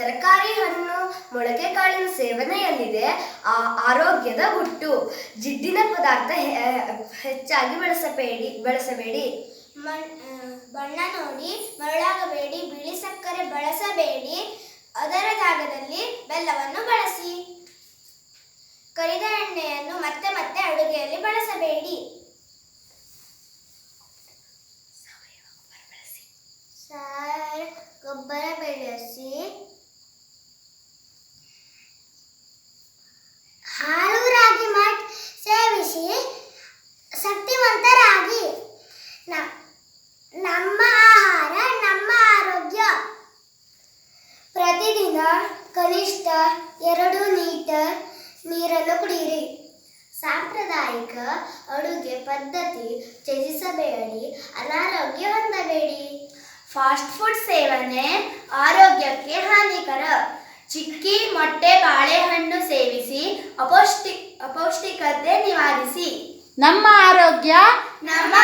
ತರಕಾರಿ, ಹಣ್ಣು, ಮೊಳಕೆ ಕಾಳಿನ ಸೇವನೆಯಲ್ಲಿದೆ ಆರೋಗ್ಯದ ಗುಟ್ಟು. ಜಿಡ್ಡಿನ ಪದಾರ್ಥ ಹೆಚ್ಚಾಗಿ ಬಳಸಬೇಡಿ. ಬಣ್ಣ ನೋಡಿ ಮರಳಾಗಬೇಡಿ. ಬಿಳಿ ಸಕ್ಕರೆ ಬಳಸಬೇಡಿ. ಅದರ ಜಾಗದಲ್ಲಿ ಬೆಲ್ಲವನ್ನು ಬಳಸಿ. ಕರಿದ ಎಣ್ಣೆಯನ್ನು ಮತ್ತೆ ಮತ್ತೆ ಅಡುಗೆಯಲ್ಲಿ ಬಳಸಬೇಡಿ. ಗೊಬ್ಬರ ಬೆಳೆಸಿ. ಹಾಲು, ರಾಗಿ ಮಾಲ್ಟ್ ಸೇವಿಸಿ ಶಕ್ತಿವಂತರಾಗಿ. ನಮ್ಮ ಆಹಾರ ನಮ್ಮ ಆರೋಗ್ಯ. ಪ್ರತಿದಿನ ಕನಿಷ್ಠ 2 ಲೀಟರ್ ನೀರನ್ನು ಕುಡಿಯಿರಿ. ಸಾಂಪ್ರದಾಯಿಕ ಅಡುಗೆ ಪದ್ಧತಿ ತ್ಯಜಿಸಬೇಡಿ. ಅನಾರೋಗ್ಯ ಹೊಂದಬೇಡಿ. ಫಾಸ್ಟ್ ಫುಡ್ ಸೇವನೆ ಆರೋಗ್ಯಕ್ಕೆ ಹಾನಿಕರ. ಚಿಕ್ಕಿ, ಮೊಟ್ಟೆ, ಬಾಳೆಹಣ್ಣು ಸೇವಿಸಿ ಅಪೌಷ್ಟಿಕತೆ ನಿವಾರಿಸಿ. ನಮ್ಮ ಆರೋಗ್ಯ ನಮ್ಮ